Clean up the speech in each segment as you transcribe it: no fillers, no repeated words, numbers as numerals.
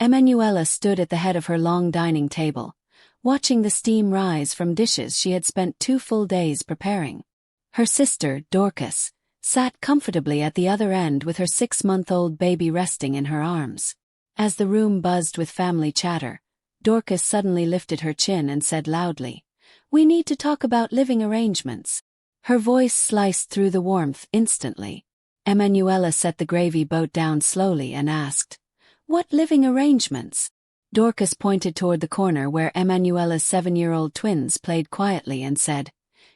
Emanuela stood at the head of her long dining table, watching the steam rise from dishes she had spent 2 full days preparing. Her sister, Dorcas, sat comfortably at the other end with her 6-month-old baby resting in her arms. As the room buzzed with family chatter, Dorcas suddenly lifted her chin and said loudly, "We need to talk about living arrangements." Her voice sliced through the warmth instantly. Emanuela set the gravy boat down slowly and asked, "What living arrangements?" Dorcas pointed toward the corner where Emanuela's 7-year-old twins played quietly and said,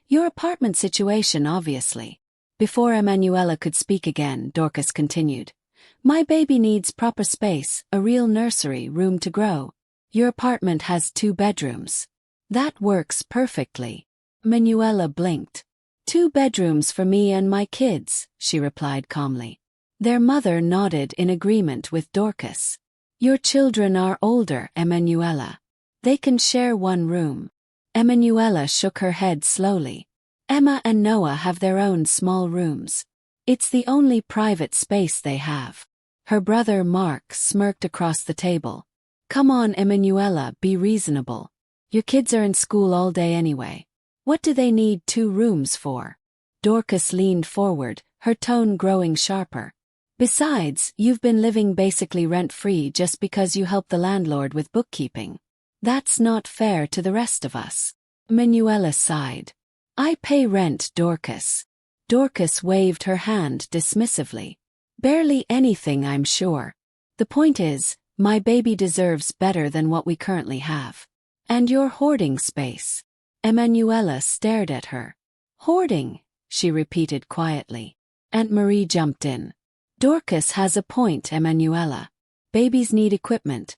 "Your apartment situation, obviously." Before Emanuela could speak again, Dorcas continued, "My baby needs proper space, a real nursery, room to grow. Your apartment has 2 bedrooms. That works perfectly." Emanuela blinked. "2 bedrooms for me and my kids," she replied calmly. Their mother nodded in agreement with Dorcas. "Your children are older, Emanuela. They can share 1 room." Emanuela shook her head slowly. "Emma and Noah have their own small rooms. It's the only private space they have." Her brother Mark smirked across the table. "Come on, Emanuela, be reasonable. Your kids are in school all day anyway. What do they need 2 rooms for?" Dorcas leaned forward, her tone growing sharper. "Besides, you've been living basically rent-free just because you help the landlord with bookkeeping. That's not fair to the rest of us." Emanuela sighed. "I pay rent, Dorcas." Dorcas waved her hand dismissively. "Barely anything, I'm sure. The point is, my baby deserves better than what we currently have. And you're hoarding space." Emanuela stared at her. "Hoarding," she repeated quietly. Aunt Marie jumped in. "Dorcas has a point, Emanuela. Babies need equipment.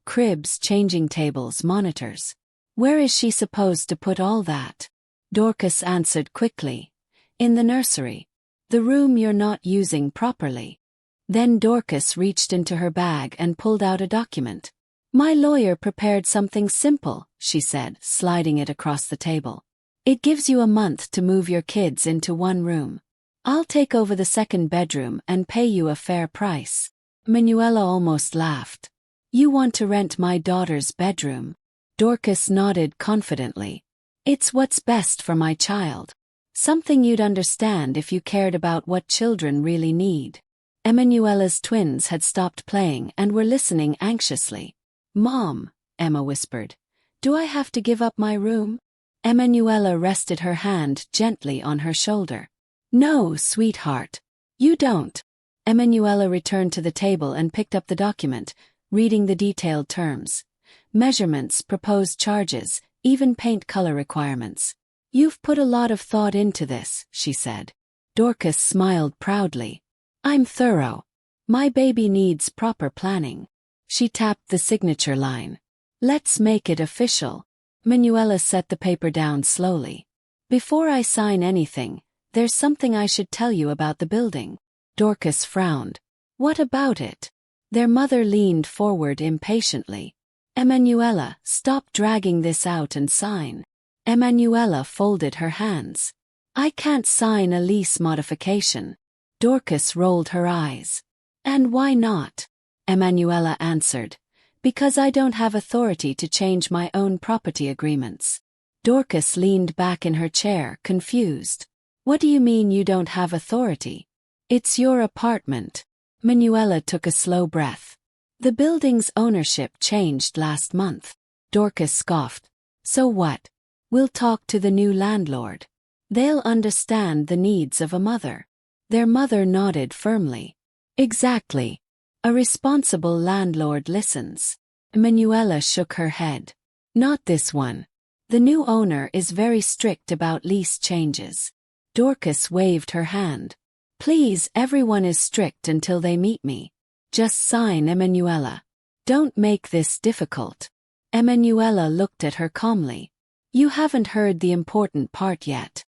Cribs, changing tables, monitors. Where is she supposed to put all that?" Dorcas answered quickly. "In the nursery. The room you're not using properly." Then Dorcas reached into her bag and pulled out a document. "My lawyer prepared something simple," she said, sliding it across the table. "It gives you a month to move your kids into 1 room. I'll take over the 2nd bedroom and pay you a fair price." Manuela almost laughed. "You want to rent my daughter's bedroom?" Dorcas nodded confidently. "It's what's best for my child. Something you'd understand if you cared about what children really need." Emanuela's twins had stopped playing and were listening anxiously. "Mom," Emma whispered, "do I have to give up my room?" Emanuela rested her hand gently on her shoulder. "No, sweetheart. You don't." Emanuela returned to the table and picked up the document, reading the detailed terms. Measurements, proposed charges, even paint color requirements. "You've put a lot of thought into this," she said. Dorcas smiled proudly. "I'm thorough. My baby needs proper planning." She tapped the signature line. "Let's make it official." Manuela set the paper down slowly. "Before I sign anything, there's something I should tell you about the building." Dorcas frowned. "What about it?" Their mother leaned forward impatiently. "Emanuela, stop dragging this out and sign." Emanuela folded her hands. "I can't sign a lease modification." Dorcas rolled her eyes. "And why not?" Emanuela answered. "Because I don't have authority to change my own property agreements." Dorcas leaned back in her chair, confused. "What do you mean you don't have authority?" "It's your apartment." Manuela took a slow breath. "The building's ownership changed last month." Dorcas scoffed. "So what? We'll talk to the new landlord. They'll understand the needs of a mother." Their mother nodded firmly. "Exactly. A responsible landlord listens." Manuela shook her head. "Not this one. The new owner is very strict about lease changes." Dorcas waved her hand. "Please, everyone is strict until they meet me. Just sign, Emanuela. Don't make this difficult." Emanuela looked at her calmly. "You haven't heard the important part yet."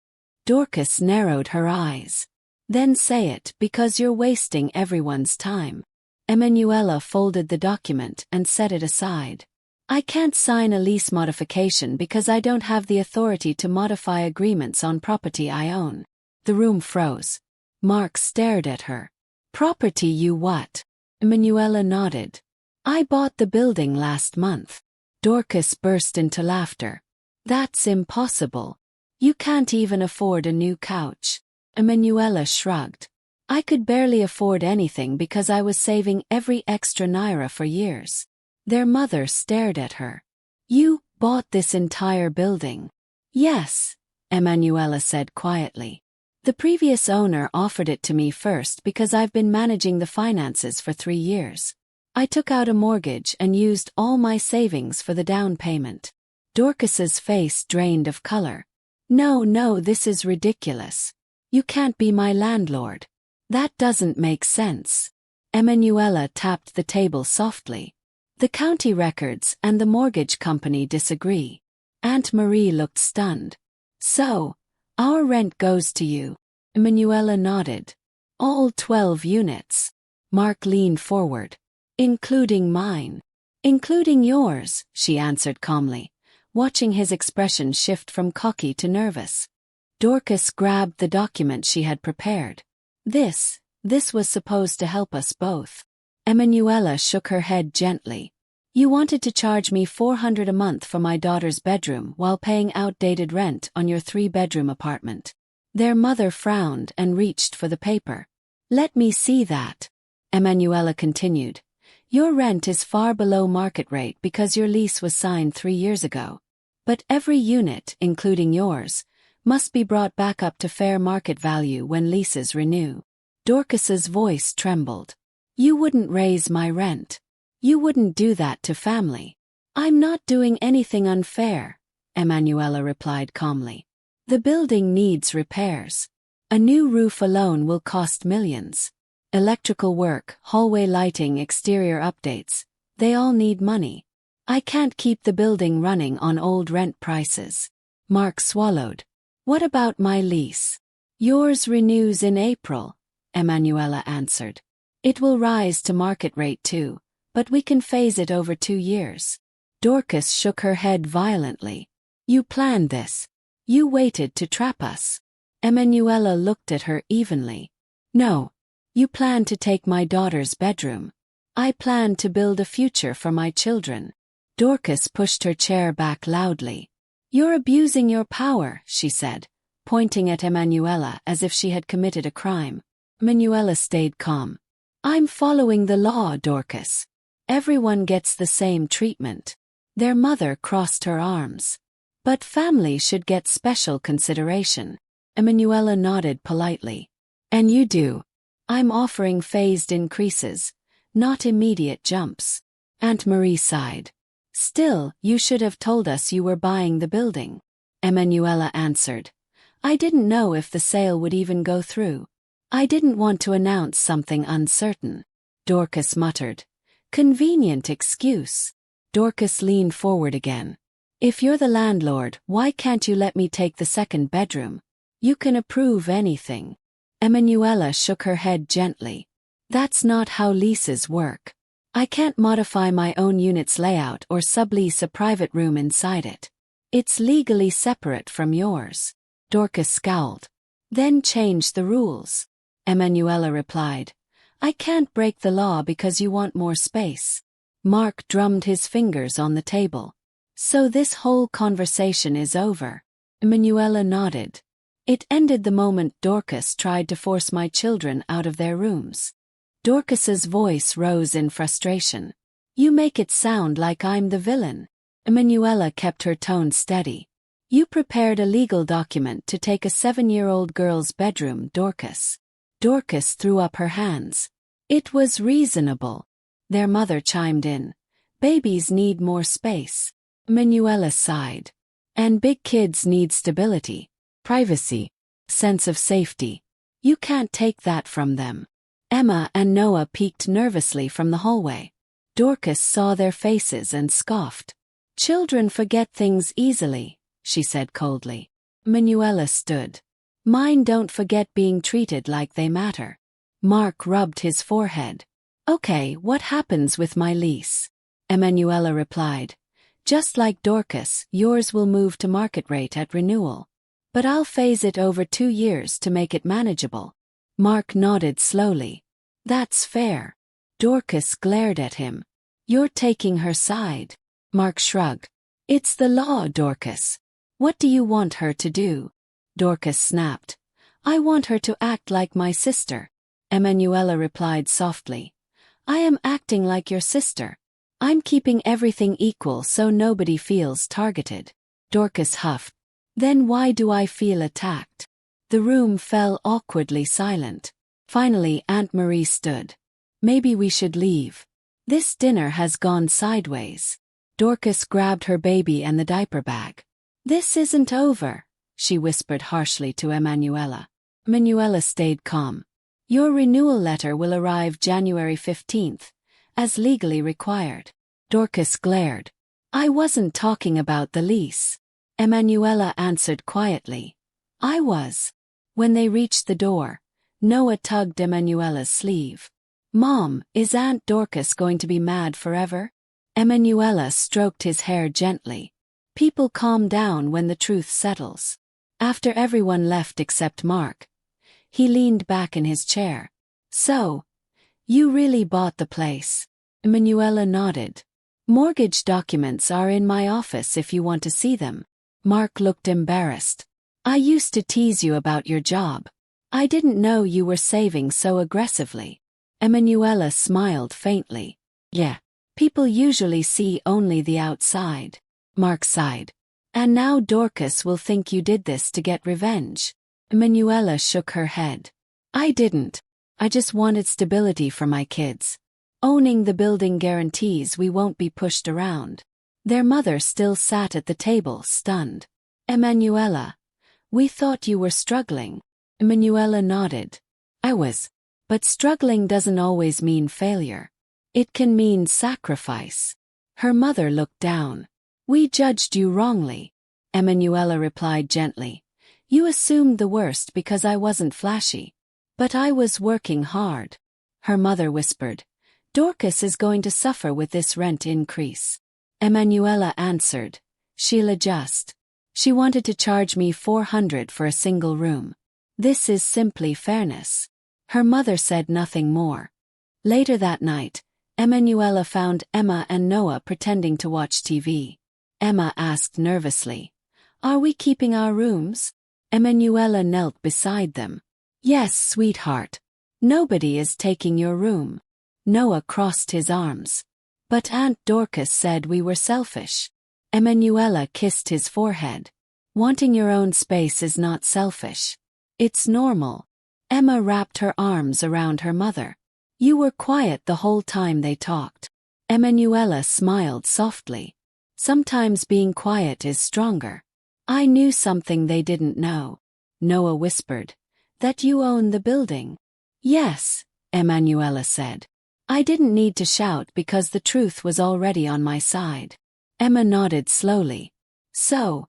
Dorcas narrowed her eyes. "Then say it, because you're wasting everyone's time." Emanuela folded the document and set it aside. "I can't sign a lease modification because I don't have the authority to modify agreements on property I own." The room froze. Mark stared at her. "Property you what?" Emanuela nodded. I bought the building last month. Dorcas burst into laughter. That's impossible. You can't even afford a new couch. Emanuela shrugged. I could barely afford anything because I was saving every extra naira for years. Their mother stared at her. You bought this entire building? Yes, Emanuela said quietly. The previous owner offered it to me first because I've been managing the finances for 3 years. I took out a mortgage and used all my savings for the down payment. Dorcas's face drained of color. No, this is ridiculous. You can't be my landlord. That doesn't make sense. Emanuela tapped the table softly. The county records and the mortgage company disagree. Aunt Marie looked stunned. So, our rent goes to you. Emanuela nodded. All 12 units. Mark leaned forward. Including mine. Including yours, she answered calmly, watching his expression shift from cocky to nervous. Dorcas grabbed the document she had prepared. This was supposed to help us both. Emanuela shook her head gently. You wanted to charge me 400 a month for my daughter's bedroom while paying outdated rent on your 3-bedroom apartment. Their mother frowned and reached for the paper. Let me see that. Emanuela continued. Your rent is far below market rate because your lease was signed 3 years ago. But every unit, including yours, must be brought back up to fair market value when leases renew. Dorcas's voice trembled. You wouldn't raise my rent. You wouldn't do that to family. I'm not doing anything unfair, Emanuela replied calmly. The building needs repairs. A new roof alone will cost millions. Electrical work, hallway lighting, exterior updates, they all need money. I can't keep the building running on old rent prices. Mark swallowed. What about my lease? Yours renews in April, Emanuela answered. It will rise to market rate too, but we can phase it over 2 years. Dorcas shook her head violently. You planned this. You waited to trap us. Emanuela looked at her evenly. No. You plan to take my daughter's bedroom. I plan to build a future for my children. Dorcas pushed her chair back loudly. You're abusing your power, she said, pointing at Emanuela as if she had committed a crime. Emanuela stayed calm. I'm following the law, Dorcas. Everyone gets the same treatment. Their mother crossed her arms. But family should get special consideration. Emanuela nodded politely. And you do. I'm offering phased increases, not immediate jumps. Aunt Marie sighed. Still, you should have told us you were buying the building. Emanuela answered. I didn't know if the sale would even go through. I didn't want to announce something uncertain. Dorcas muttered. Convenient excuse. Dorcas leaned forward again. If you're the landlord, why can't you let me take the 2nd bedroom? You can approve anything. Emanuela shook her head gently. That's not how leases work. I can't modify my own unit's layout or sublease a private room inside it. It's legally separate from yours. Dorcas scowled. Then change the rules. Emanuela replied. I can't break the law because you want more space. Mark drummed his fingers on the table. So this whole conversation is over. Emanuela nodded. It ended the moment Dorcas tried to force my children out of their rooms. Dorcas's voice rose in frustration. You make it sound like I'm the villain. Emanuela kept her tone steady. You prepared a legal document to take a 7-year-old girl's bedroom, Dorcas. Dorcas threw up her hands. It was reasonable. Their mother chimed in. Babies need more space. Emanuela sighed. And big kids need stability. Privacy, sense of safety. You can't take that from them. Emma and Noah peeked nervously from the hallway. Dorcas saw their faces and scoffed. Children forget things easily, she said coldly. Emanuela stood. Mine don't forget being treated like they matter. Mark rubbed his forehead. Okay, what happens with my lease? Emanuela replied. Just like Dorcas, yours will move to market rate at renewal. But I'll phase it over 2 years to make it manageable. Mark nodded slowly. That's fair. Dorcas glared at him. You're taking her side. Mark shrugged. It's the law, Dorcas. What do you want her to do? Dorcas snapped. I want her to act like my sister. Emanuela replied softly. I am acting like your sister. I'm keeping everything equal so nobody feels targeted. Dorcas huffed. Then why do I feel attacked? The room fell awkwardly silent. Finally, Aunt Marie stood. Maybe we should leave. This dinner has gone sideways. Dorcas grabbed her baby and the diaper bag. This isn't over, she whispered harshly to Emanuela. Emanuela stayed calm. Your renewal letter will arrive January 15th, as legally required. Dorcas glared. I wasn't talking about the lease. Emanuela answered quietly. I was. When they reached the door, Noah tugged Emanuela's sleeve. Mom, is Aunt Dorcas going to be mad forever? Emanuela stroked his hair gently. People calm down when the truth settles. After everyone left except Mark, he leaned back in his chair. So, you really bought the place? Emanuela nodded. Mortgage documents are in my office if you want to see them. Mark looked embarrassed. I used to tease you about your job. I didn't know you were saving so aggressively. Emanuela smiled faintly. Yeah. People usually see only the outside. Mark sighed. And now Dorcas will think you did this to get revenge. Emanuela shook her head. I didn't. I just wanted stability for my kids. Owning the building guarantees we won't be pushed around. Their mother still sat at the table, stunned. Emanuela, we thought you were struggling. Emanuela nodded. I was. But struggling doesn't always mean failure. It can mean sacrifice. Her mother looked down. We judged you wrongly. Emanuela replied gently. You assumed the worst because I wasn't flashy. But I was working hard. Her mother whispered. Dorcas is going to suffer with this rent increase. Emanuela answered. She'll adjust. She wanted to charge me $400 for a single room. This is simply fairness. Her mother said nothing more. Later that night, Emanuela found Emma and Noah pretending to watch TV. Emma asked nervously, Are we keeping our rooms? Emanuela knelt beside them. Yes, sweetheart. Nobody is taking your room. Noah crossed his arms. But Aunt Dorcas said we were selfish. Emanuela kissed his forehead. Wanting your own space is not selfish. It's normal. Emma wrapped her arms around her mother. You were quiet the whole time they talked. Emanuela smiled softly. Sometimes being quiet is stronger. I knew something they didn't know. Noah whispered. That you own the building. Yes, Emanuela said. I didn't need to shout because the truth was already on my side. Emma nodded slowly. So,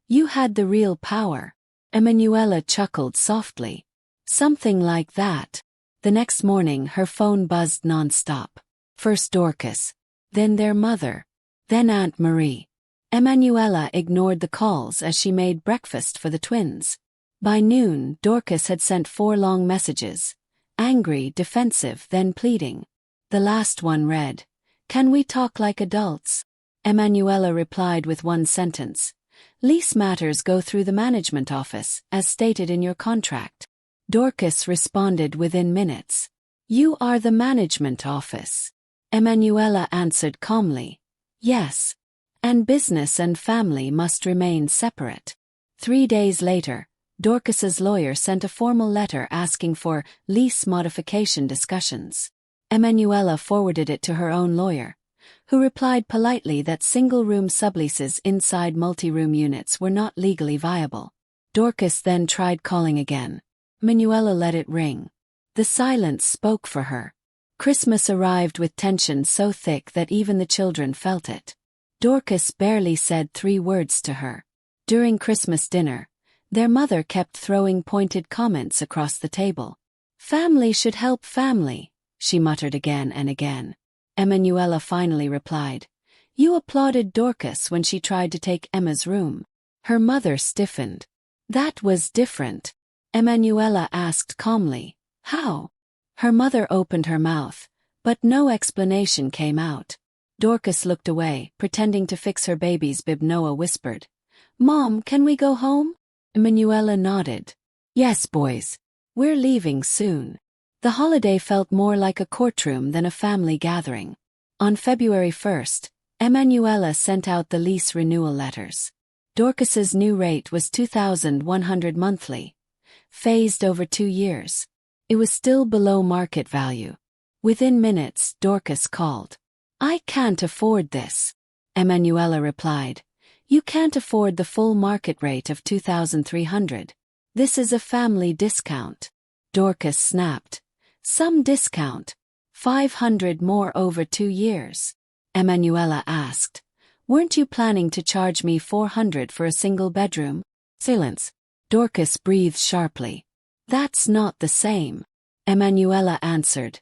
you had the real power. Emanuela chuckled softly. Something like that. The next morning her phone buzzed non-stop. First Dorcas, then their mother, then Aunt Marie. Emanuela ignored the calls as she made breakfast for the twins. By noon, Dorcas had sent 4 long messages. Angry, defensive, then pleading. The last one read, Can we talk like adults? Emanuela replied with one sentence. Lease matters go through the management office, as stated in your contract. Dorcas responded within minutes. You are the management office. Emanuela answered calmly. Yes. And business and family must remain separate. 3 days later, Dorcas's lawyer sent a formal letter asking for lease modification discussions. Emanuela forwarded it to her own lawyer, who replied politely that single-room subleases inside multi-room units were not legally viable. Dorcas then tried calling again. Emanuela let it ring. The silence spoke for her. Christmas arrived with tension so thick that even the children felt it. Dorcas barely said 3 words to her. During Christmas dinner, their mother kept throwing pointed comments across the table. Family should help family, she muttered again and again. Emanuela finally replied. You applauded Dorcas when she tried to take Emma's room. Her mother stiffened. That was different. Emanuela asked calmly. How? Her mother opened her mouth, but no explanation came out. Dorcas looked away, pretending to fix her baby's bib. Noah whispered, "Mom, can we go home?" Emanuela nodded. "Yes, boys. We're leaving soon." The holiday felt more like a courtroom than a family gathering. On February 1st, Emanuela sent out the lease renewal letters. Dorcas's new rate was $2,100 monthly, phased over 2 years. It was still below market value. Within minutes, Dorcas called. "I can't afford this." Emanuela replied, "You can't afford the full market rate of $2,300. This is a family discount." Dorcas snapped. "Some discount. $500 more over 2 years." Emanuela asked, "Weren't you planning to charge me $400 for a single bedroom?" Silence. Dorcas breathed sharply. "That's not the same." Emanuela answered,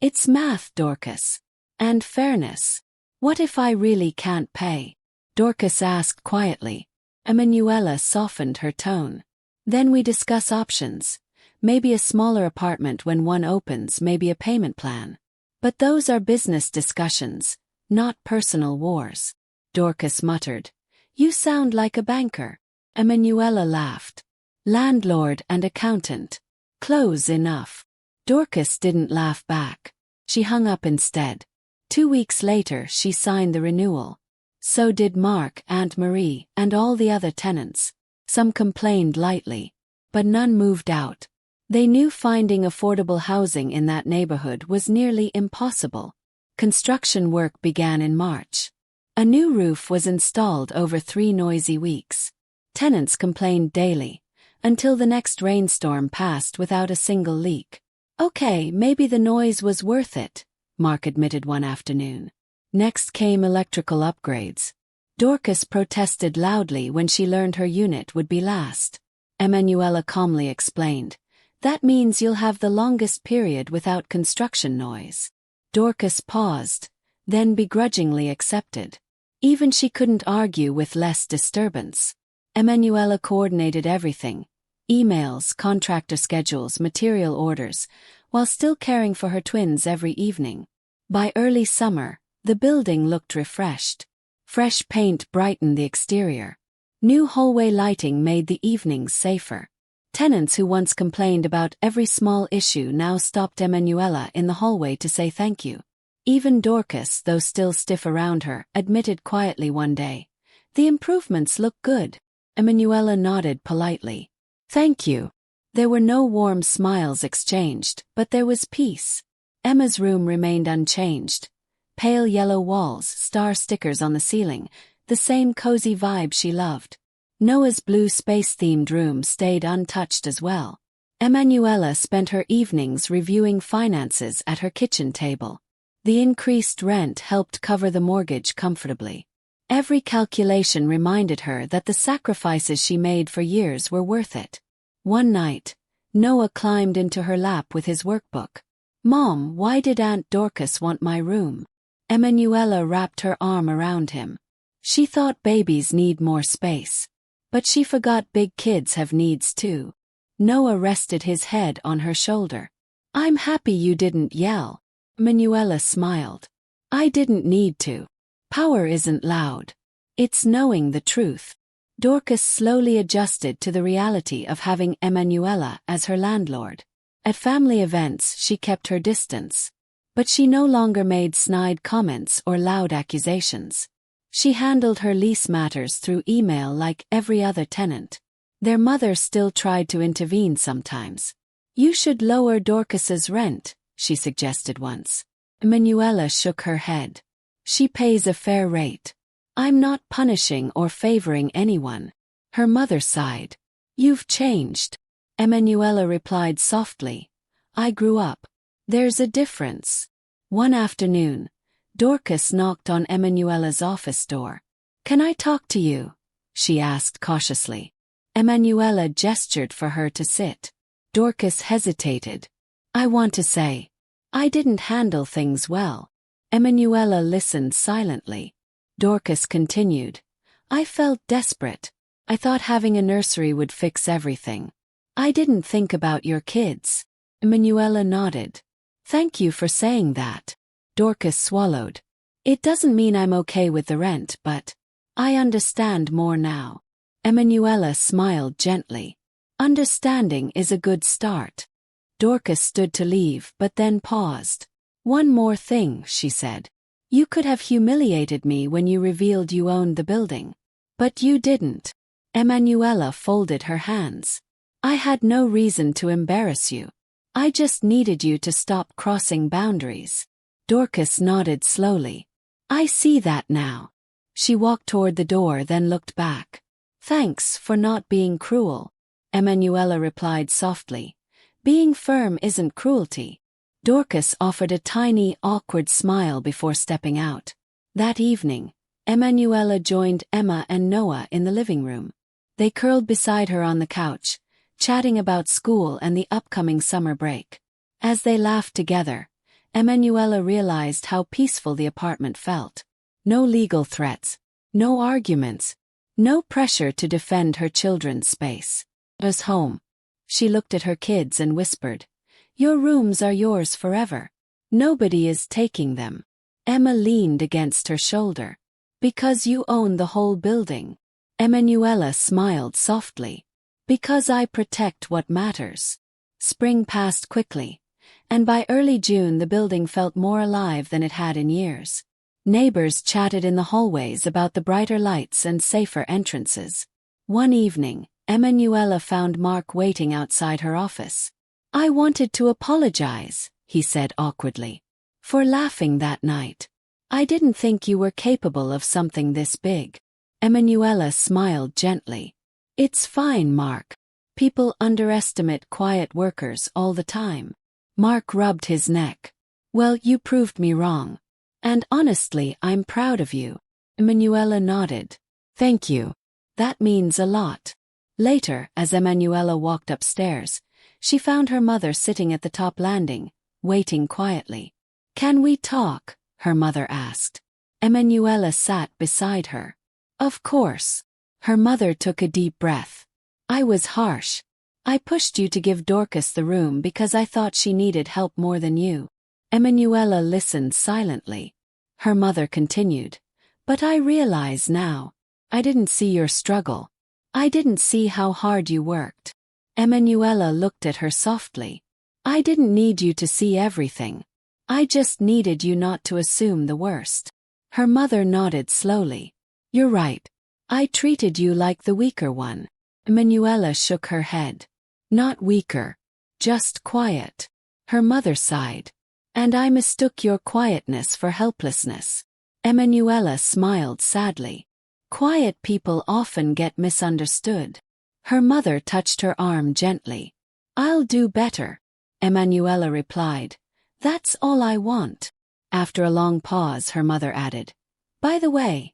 "It's math, Dorcas. And fairness. What if I really can't pay?" Dorcas asked quietly. Emanuela softened her tone. "Then we discuss options. Maybe a smaller apartment when one opens, maybe a payment plan. But those are business discussions, not personal wars." Dorcas muttered, "You sound like a banker." Emanuela laughed. "Landlord and accountant. Close enough." Dorcas didn't laugh back. She hung up instead. 2 weeks later she signed the renewal. So did Mark, Aunt Marie, and all the other tenants. Some complained lightly, but none moved out. They knew finding affordable housing in that neighborhood was nearly impossible. Construction work began in March. A new roof was installed over 3 noisy weeks. Tenants complained daily, until the next rainstorm passed without a single leak. "Okay, maybe the noise was worth it," Mark admitted one afternoon. Next came electrical upgrades. Dorcas protested loudly when she learned her unit would be last. Emanuela calmly explained, "That means you'll have the longest period without construction noise." Dorcas paused, then begrudgingly accepted. Even she couldn't argue with less disturbance. Emanuela coordinated everything: emails, contractor schedules, material orders, while still caring for her twins every evening. By early summer, the building looked refreshed. Fresh paint brightened the exterior. New hallway lighting made the evenings safer. Tenants who once complained about every small issue now stopped Emanuela in the hallway to say thank you. Even Dorcas, though still stiff around her, admitted quietly one day, "The improvements look good." Emanuela nodded politely. "Thank you." There were no warm smiles exchanged, but there was peace. Emma's room remained unchanged. Pale yellow walls, star stickers on the ceiling, the same cozy vibe she loved. Noah's blue space-themed room stayed untouched as well. Emanuela spent her evenings reviewing finances at her kitchen table. The increased rent helped cover the mortgage comfortably. Every calculation reminded her that the sacrifices she made for years were worth it. One night, Noah climbed into her lap with his workbook. "Mom, why did Aunt Dorcas want my room?" Emanuela wrapped her arm around him. "She thought babies need more space. But she forgot big kids have needs too." Noah rested his head on her shoulder. "I'm happy you didn't yell." Emanuela smiled. "I didn't need to. Power isn't loud. It's knowing the truth." Dorcas slowly adjusted to the reality of having Emanuela as her landlord. At family events she kept her distance. But she no longer made snide comments or loud accusations. She handled her lease matters through email like every other tenant. Their mother still tried to intervene sometimes. "You should lower Dorcas's rent," she suggested once. Emanuela shook her head. "She pays a fair rate. I'm not punishing or favoring anyone." Her mother sighed. "You've changed." Emanuela replied softly, "I grew up. There's a difference." One afternoon, Dorcas knocked on Emanuela's office door. "Can I talk to you?" she asked cautiously. Emanuela gestured for her to sit. Dorcas hesitated. "I want to say, I didn't handle things well." Emanuela listened silently. Dorcas continued, "I felt desperate. I thought having a nursery would fix everything. I didn't think about your kids." Emanuela nodded. "Thank you for saying that." Dorcas swallowed. It doesn't mean I'm okay with the rent, but I understand more now. Emanuela smiled gently. Understanding is a good start. Dorcas stood to leave but then paused. One more thing, she said. You could have humiliated me when you revealed you owned the building. But you didn't. Emanuela folded her hands. I had no reason to embarrass you. I just needed you to stop crossing boundaries. Dorcas nodded slowly. I see that now. She walked toward the door then looked back. Thanks for not being cruel. Emanuela replied softly. Being firm isn't cruelty. Dorcas offered a tiny, awkward smile before stepping out. That evening, Emanuela joined Emma and Noah in the living room. They curled beside her on the couch, chatting about school and the upcoming summer break. As they laughed together, Emanuela realized how peaceful the apartment felt. No legal threats, no arguments, no pressure to defend her children's space. It was home. She looked at her kids and whispered, Your rooms are yours forever. Nobody is taking them. Emma leaned against her shoulder. Because you own the whole building. Emanuela smiled softly. Because I protect what matters. Spring passed quickly, and by early June the building felt more alive than it had in years. Neighbors chatted in the hallways about the brighter lights and safer entrances. One evening, Emanuela found Mark waiting outside her office. I wanted to apologize, he said awkwardly, for laughing that night. I didn't think you were capable of something this big. Emanuela smiled gently. It's fine, Mark. People underestimate quiet workers all the time. Mark rubbed his neck. Well, you proved me wrong. And honestly, I'm proud of you. Emanuela nodded. Thank you. That means a lot. Later, as Emanuela walked upstairs, she found her mother sitting at the top landing, waiting quietly. Can we talk? Her mother asked. Emanuela sat beside her. Of course. Her mother took a deep breath. I was harsh. I pushed you to give Dorcas the room because I thought she needed help more than you. Emanuela listened silently. Her mother continued. But I realize now. I didn't see your struggle. I didn't see how hard you worked. Emanuela looked at her softly. I didn't need you to see everything. I just needed you not to assume the worst. Her mother nodded slowly. You're right. I treated you like the weaker one. Emanuela shook her head. Not weaker. Just quiet. Her mother sighed. And I mistook your quietness for helplessness. Emanuela smiled sadly. Quiet people often get misunderstood. Her mother touched her arm gently. I'll do better. Emanuela replied. That's all I want. After a long pause, her mother added. By the way,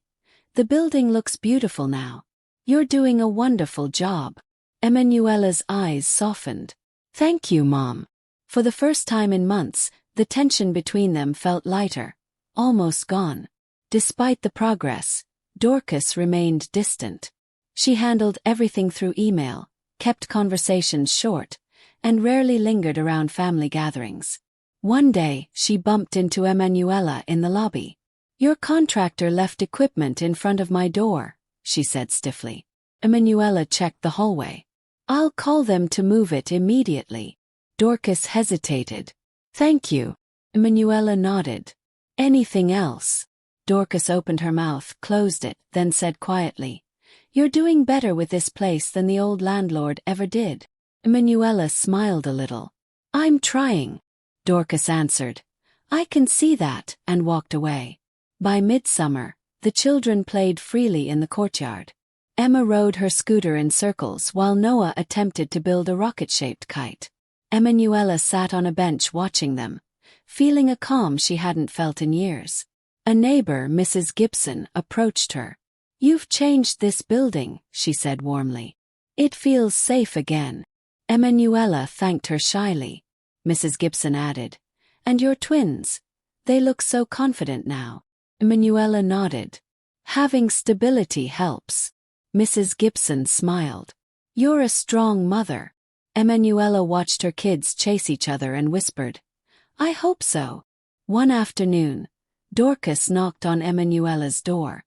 the building looks beautiful now. You're doing a wonderful job. Emanuela's eyes softened. Thank you, Mom. For the first time in months, the tension between them felt lighter, almost gone. Despite the progress, Dorcas remained distant. She handled everything through email, kept conversations short, and rarely lingered around family gatherings. One day, she bumped into Emanuela in the lobby. Your contractor left equipment in front of my door, she said stiffly. Emanuela checked the hallway. I'll call them to move it immediately. Dorcas hesitated. Thank you. Emanuela nodded. Anything else? Dorcas opened her mouth, closed it, then said quietly. You're doing better with this place than the old landlord ever did. Emanuela smiled a little. I'm trying. Dorcas answered. I can see that, and walked away. By midsummer, the children played freely in the courtyard. Emma rode her scooter in circles while Noah attempted to build a rocket-shaped kite. Emanuela sat on a bench watching them, feeling a calm she hadn't felt in years. A neighbor, Mrs. Gibson, approached her. You've changed this building, she said warmly. It feels safe again. Emanuela thanked her shyly. Mrs. Gibson added, And your twins? They look so confident now. Emanuela nodded. Having stability helps. Mrs. Gibson smiled. You're a strong mother. Emanuela watched her kids chase each other and whispered, I hope so. One afternoon, Dorcas knocked on Emanuela's door.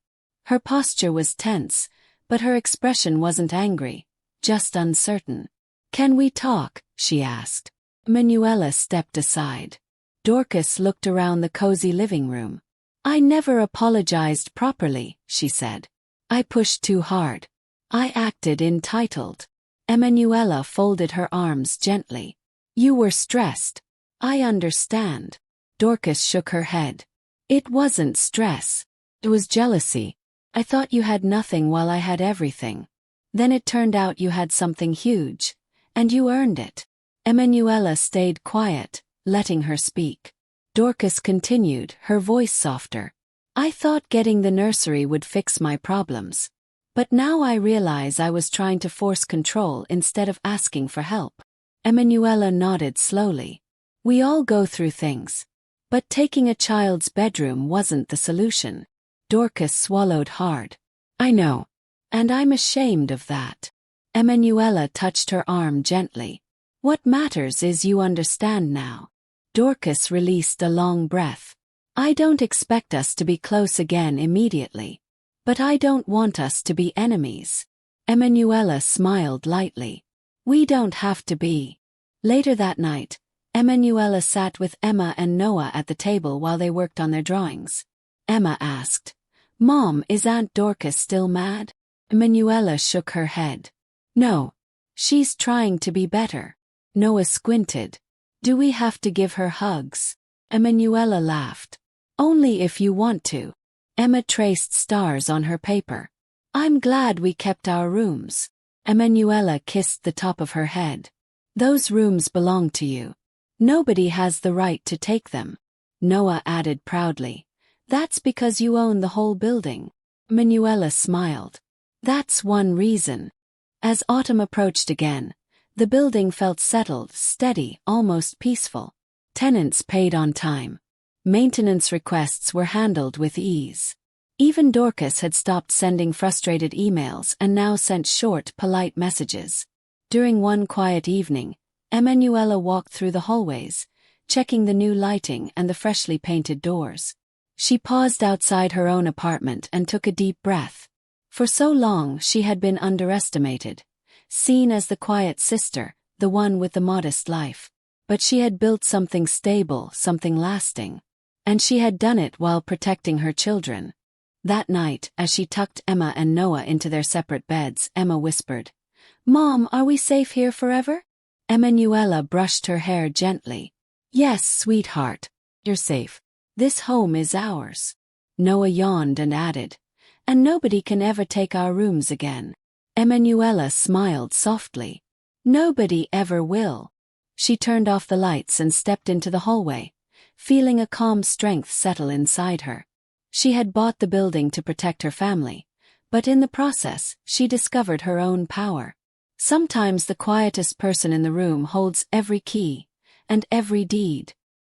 Her posture was tense, but her expression wasn't angry, just uncertain. "Can we talk?" she asked. Emanuela stepped aside. Dorcas looked around the cozy living room. "I never apologized properly," she said. "I pushed too hard. I acted entitled." Emanuela folded her arms gently. "You were stressed. I understand." Dorcas shook her head. "It wasn't stress. It was jealousy. I thought you had nothing while I had everything. Then it turned out you had something huge, and you earned it." Emanuela stayed quiet, letting her speak. Dorcas continued, her voice softer. "I thought getting the nursery would fix my problems. But now I realize I was trying to force control instead of asking for help." Emanuela nodded slowly. "We all go through things. But taking a child's bedroom wasn't the solution." Dorcas swallowed hard. "I know. And I'm ashamed of that." Emanuela touched her arm gently. "What matters is you understand now." Dorcas released a long breath. "I don't expect us to be close again immediately. But I don't want us to be enemies." Emanuela smiled lightly. "We don't have to be." Later that night, Emanuela sat with Emma and Noah at the table while they worked on their drawings. Emma asked, "Mom, is Aunt Dorcas still mad?" Emanuela shook her head. "No. She's trying to be better." Noah squinted. "Do we have to give her hugs?" Emanuela laughed. "Only if you want to." Emma traced stars on her paper. "I'm glad we kept our rooms." Emanuela kissed the top of her head. "Those rooms belong to you. Nobody has the right to take them." Noah added proudly, "That's because you own the whole building." Emanuela smiled. "That's one reason." As autumn approached again, the building felt settled, steady, almost peaceful. Tenants paid on time. Maintenance requests were handled with ease. Even Dorcas had stopped sending frustrated emails and now sent short, polite messages. During one quiet evening, Emanuela walked through the hallways, checking the new lighting and the freshly painted doors. She paused outside her own apartment and took a deep breath. For so long she had been underestimated, seen as the quiet sister, the one with the modest life. But she had built something stable, something lasting. And she had done it while protecting her children. That night, as she tucked Emma and Noah into their separate beds, Emma whispered, "Mom, are we safe here forever?" Emanuela brushed her hair gently. "Yes, sweetheart. You're safe. This home is ours." Noah yawned and added, "And nobody can ever take our rooms again." Emanuela smiled softly. "Nobody ever will." She turned off the lights and stepped into the hallway, feeling a calm strength settle inside her. She had bought the building to protect her family, but in the process, she discovered her own power. Sometimes the quietest person in the room holds every key and every deed.